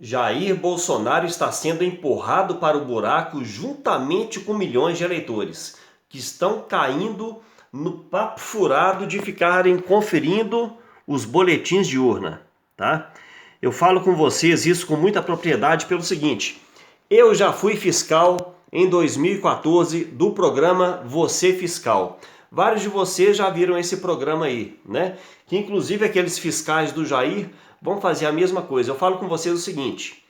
Jair Bolsonaro está sendo empurrado para o buraco juntamente com milhões de eleitores que estão caindo no papo furado de ficarem conferindo os boletins de urna, tá? Eu falo com vocês isso com muita propriedade pelo seguinte: eu já fui fiscal em 2014 do programa Você Fiscal. Vários de vocês já viram esse programa aí, né? Que inclusive aqueles fiscais do Jair vão fazer a mesma coisa. Eu falo com vocês o seguinte: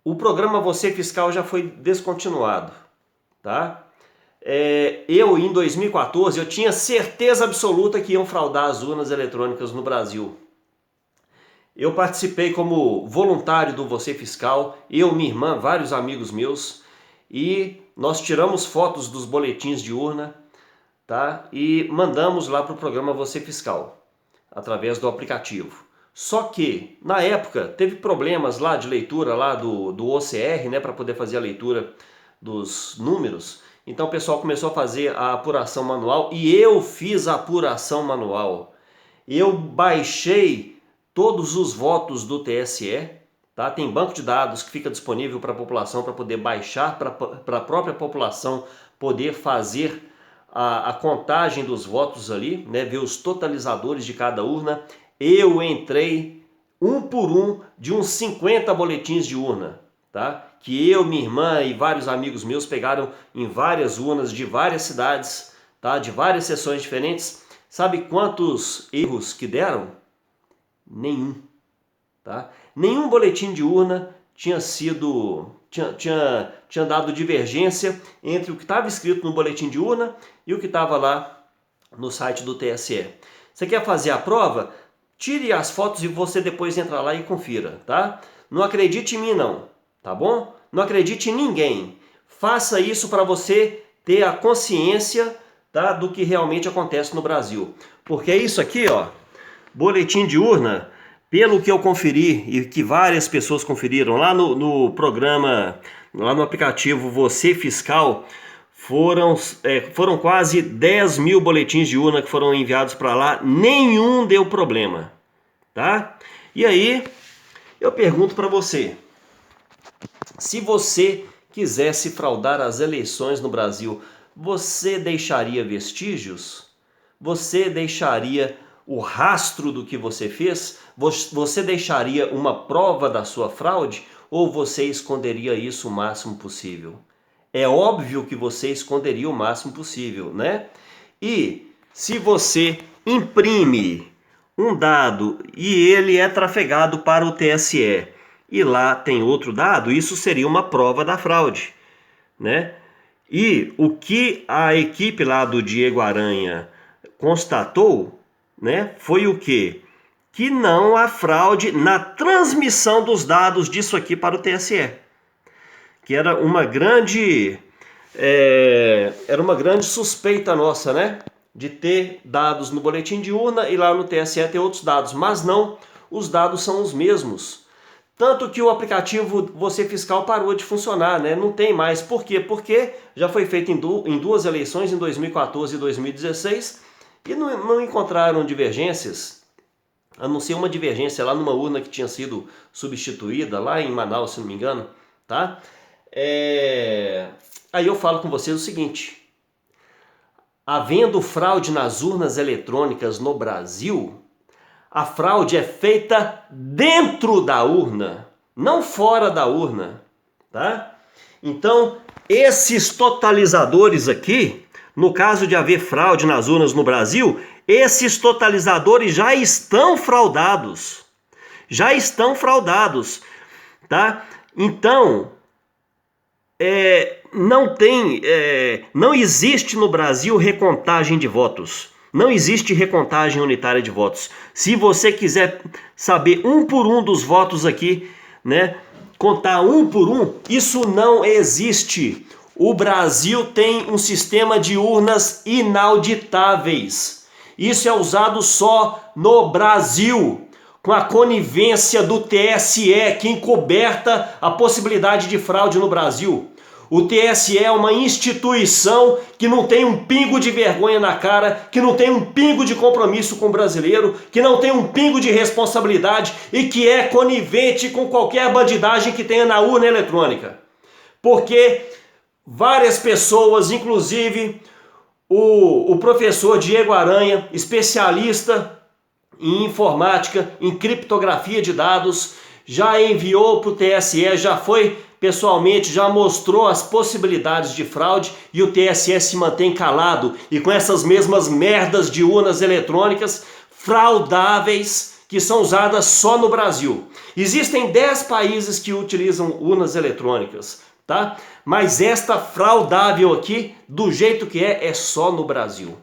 o programa Você Fiscal já foi descontinuado, tá? Eu em 2014 eu tinha certeza absoluta que iam fraudar as urnas eletrônicas no Brasil. Eu participei como voluntário do Você Fiscal, eu, minha irmã, vários amigos meus, e nós tiramos fotos dos boletins de urna, tá? E mandamos lá para o programa Você Fiscal, através do aplicativo. Só que, na época, teve problemas lá de leitura lá do OCR, né, para poder fazer a leitura dos números. Então o pessoal começou a fazer a apuração manual e eu fiz a apuração manual. Eu baixei todos os votos do TSE, tá? Tem banco de dados que fica disponível para a população para poder baixar, para a própria população poder fazer a contagem dos votos ali, né? Ver os totalizadores de cada urna. Eu entrei um por um de uns 50 boletins de urna, tá? Que eu, minha irmã e vários amigos meus pegaram em várias urnas de várias cidades, tá? De várias seções diferentes. Sabe quantos erros que deram? Nenhum, tá? Nenhum boletim de urna tinha dado divergência entre o que estava escrito no boletim de urna e o que estava lá no site do TSE. Você quer fazer a prova? Tire as fotos e você depois entra lá e confira, tá? Não acredite em mim não, tá bom? Não acredite em ninguém. Faça isso para você ter a consciência, tá, do que realmente acontece no Brasil. Porque é isso aqui, ó, boletim de urna, pelo que eu conferi e que várias pessoas conferiram lá no programa, lá no aplicativo Você Fiscal, foram quase 10 mil boletins de urna que foram enviados para lá, nenhum deu problema, tá? E aí, eu pergunto para você, se você quisesse fraudar as eleições no Brasil, você deixaria vestígios? Você deixaria o rastro do que você fez? Você deixaria uma prova da sua fraude? Ou você esconderia isso o máximo possível? É óbvio que você esconderia o máximo possível, né? E se você imprime um dado e ele é trafegado para o TSE e lá tem outro dado, isso seria uma prova da fraude, né? E o que a equipe lá do Diego Aranha constatou, né, foi o quê? Que não há fraude na transmissão dos dados disso aqui para o TSE. Que era uma grande suspeita nossa, né? De ter dados no boletim de urna e lá no TSE ter outros dados. Mas não, os dados são os mesmos. Tanto que o aplicativo Você Fiscal parou de funcionar, né? Não tem mais. Por quê? Porque já foi feito em duas eleições, em 2014 e 2016, e não encontraram divergências, a não ser uma divergência lá numa urna que tinha sido substituída, lá em Manaus, se não me engano, tá? Aí eu falo com vocês o seguinte: havendo fraude nas urnas eletrônicas no Brasil, a fraude é feita dentro da urna, não fora da urna, tá? Então, esses totalizadores aqui, no caso de haver fraude nas urnas no Brasil, esses totalizadores já estão fraudados. Já estão fraudados, tá? Então, não existe no Brasil recontagem de votos. Não existe recontagem unitária de votos. Se você quiser saber um por um dos votos aqui, né, contar um por um, isso não existe. O Brasil tem um sistema de urnas inauditáveis. Isso é usado só no Brasil, com a conivência do TSE, que encoberta a possibilidade de fraude no Brasil. O TSE é uma instituição que não tem um pingo de vergonha na cara, que não tem um pingo de compromisso com o brasileiro, que não tem um pingo de responsabilidade e que é conivente com qualquer bandidagem que tenha na urna eletrônica. Porque várias pessoas, inclusive o professor Diego Aranha, especialista em informática, em criptografia de dados, já enviou para o TSE, já foi pessoalmente, já mostrou as possibilidades de fraude e o TSE se mantém calado. E com essas mesmas merdas de urnas eletrônicas fraudáveis que são usadas só no Brasil. Existem 10 países que utilizam urnas eletrônicas, tá? Mas esta fraudável aqui, do jeito que é só no Brasil.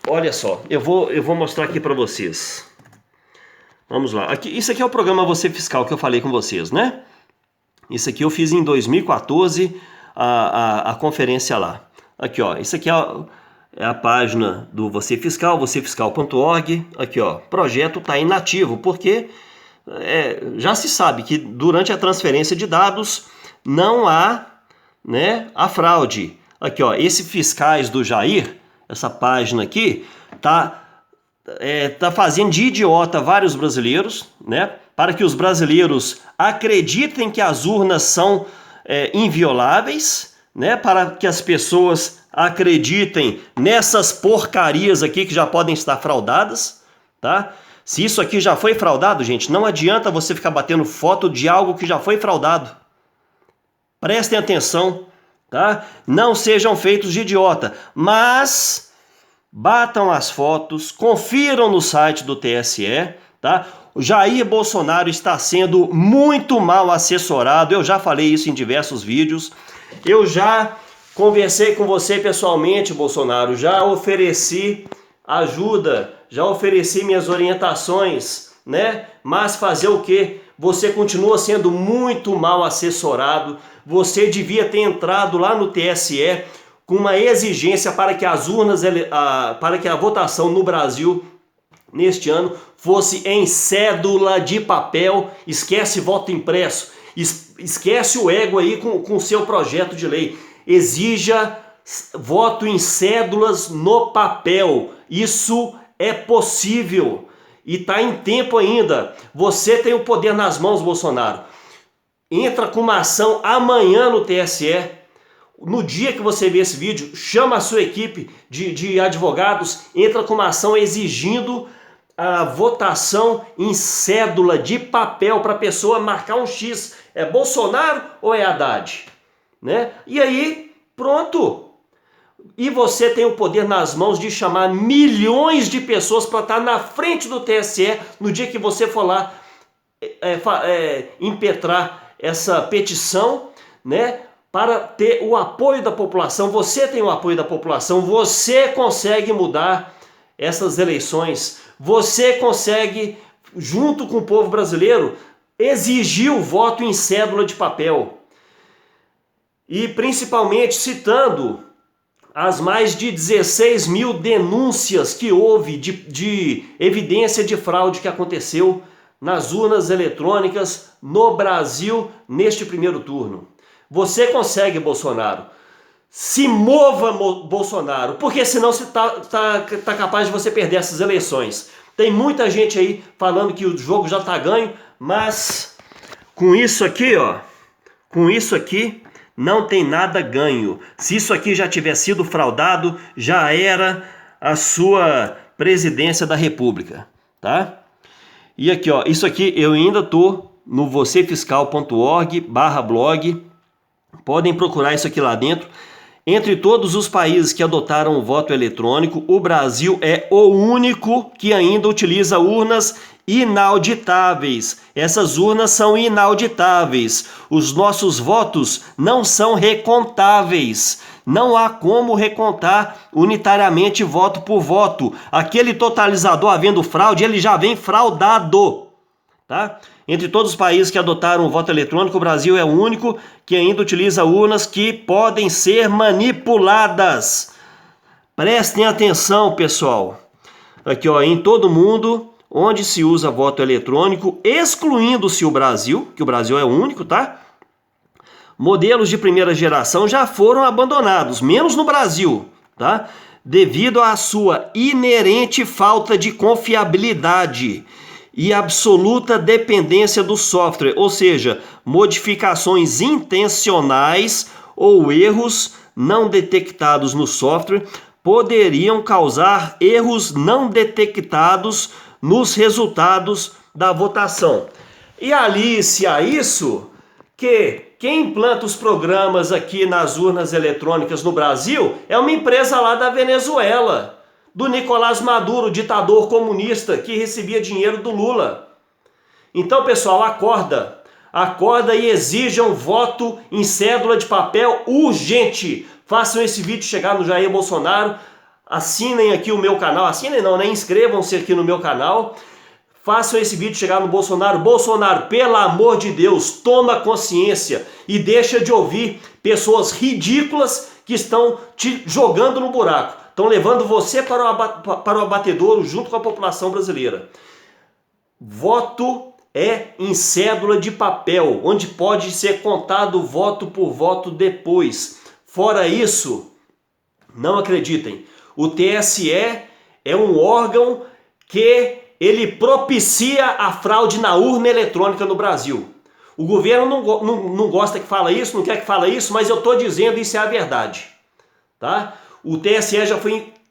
Olha só, eu vou mostrar aqui para vocês. Vamos lá. Aqui, isso aqui é o programa Você Fiscal que eu falei com vocês, né? Isso aqui eu fiz em 2014, a conferência lá. Aqui, ó, isso aqui é a página do Você Fiscal, vocefiscal.org. Aqui, ó, projeto está inativo, porque já se sabe que durante a transferência de dados não há, né, a fraude. Aqui, ó, esse Fiscais do Jair, essa página aqui, tá fazendo de idiota vários brasileiros, né? Para que os brasileiros acreditem que as urnas são invioláveis, né? Para que as pessoas acreditem nessas porcarias aqui que já podem estar fraudadas, tá? Se isso aqui já foi fraudado, gente, não adianta você ficar batendo foto de algo que já foi fraudado. Prestem atenção, tá? Não sejam feitos de idiota, mas batam as fotos, confiram no site do TSE, tá? O Jair Bolsonaro está sendo muito mal assessorado, eu já falei isso em diversos vídeos, eu já conversei com você pessoalmente, Bolsonaro, já ofereci ajuda, já ofereci minhas orientações, né? Mas fazer o quê? Você continua sendo muito mal assessorado, você devia ter entrado lá no TSE com uma exigência para que as urnas, para que a votação no Brasil neste ano fosse em cédula de papel. Esquece voto impresso, esquece o ego aí com o seu projeto de lei. Exija voto em cédulas no papel. Isso é possível e está em tempo ainda. Você tem o poder nas mãos, Bolsonaro. Entra com uma ação amanhã no TSE. No dia que você ver esse vídeo, chama a sua equipe de advogados, entra com uma ação exigindo a votação em cédula de papel para a pessoa marcar um X. É Bolsonaro ou é Haddad? Né? E aí, pronto. E você tem o poder nas mãos de chamar milhões de pessoas para estar na frente do TSE no dia que você for lá impetrar essa petição, né? Para ter o apoio da população. Você tem o apoio da população, você consegue mudar essas eleições, você consegue, junto com o povo brasileiro, exigir o voto em cédula de papel. E principalmente citando as mais de 16 mil denúncias que houve de evidência de fraude que aconteceu nas urnas eletrônicas no Brasil neste primeiro turno. Você consegue, Bolsonaro. Se mova, Bolsonaro, porque senão você tá capaz de você perder essas eleições. Tem muita gente aí falando que o jogo já tá ganho, mas com isso aqui, ó, com isso aqui não tem nada ganho. Se isso aqui já tiver sido fraudado, já era a sua presidência da República, tá? E aqui, ó, isso aqui eu ainda tô no vocefiscal.org/blog. Podem procurar isso aqui lá dentro. Entre todos os países que adotaram o voto eletrônico, o Brasil é o único que ainda utiliza urnas inauditáveis. Essas urnas são inauditáveis. Os nossos votos não são recontáveis. Não há como recontar unitariamente voto por voto. Aquele totalizador havendo fraude, ele já vem fraudado, tá? Entre todos os países que adotaram o voto eletrônico, o Brasil é o único que ainda utiliza urnas que podem ser manipuladas. Prestem atenção, pessoal. Aqui, ó, em todo mundo onde se usa voto eletrônico, excluindo-se o Brasil, que o Brasil é o único, tá? modelos de primeira geração já foram abandonados, menos no Brasil, tá? Devido à sua inerente falta de confiabilidade e absoluta dependência do software, ou seja, modificações intencionais ou erros não detectados no software poderiam causar erros não detectados nos resultados da votação. E alice-se a isso que quem implanta os programas aqui nas urnas eletrônicas no Brasil é uma empresa lá da Venezuela, do Nicolás Maduro, ditador comunista que recebia dinheiro do Lula. Então, pessoal, acorda. Acorda e exijam voto em cédula de papel urgente. Façam esse vídeo chegar no Jair Bolsonaro. Assinem aqui o meu canal. Assinem não, né? Inscrevam-se aqui no meu canal. Façam esse vídeo chegar no Bolsonaro. Bolsonaro, pelo amor de Deus, toma consciência e deixa de ouvir pessoas ridículas que estão te jogando no buraco. Estão levando você para o abatedouro junto com a população brasileira. Voto é em cédula de papel, onde pode ser contado voto por voto depois. Fora isso, não acreditem. O TSE é um órgão que ele propicia a fraude na urna eletrônica no Brasil. O governo não gosta que fala isso, não quer que fala isso, mas eu estou dizendo isso é a verdade. Tá? O TSE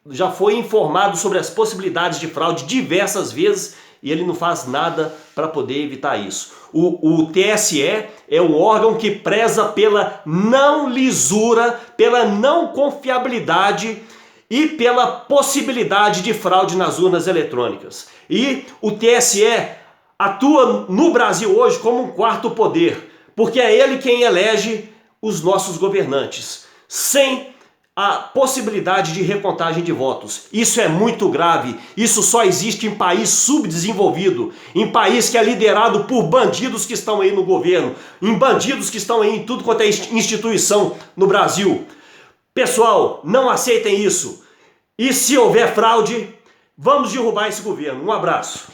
já foi informado sobre as possibilidades de fraude diversas vezes e ele não faz nada para poder evitar isso. O TSE é um órgão que preza pela não lisura, pela não confiabilidade e pela possibilidade de fraude nas urnas eletrônicas. E o TSE atua no Brasil hoje como um quarto poder, porque é ele quem elege os nossos governantes, sem a possibilidade de recontagem de votos. Isso é muito grave. Isso só existe em país subdesenvolvido, em país que é liderado por bandidos que estão aí no governo, em bandidos que estão aí em tudo quanto é instituição no Brasil. Pessoal, não aceitem isso. E se houver fraude, vamos derrubar esse governo. Um abraço.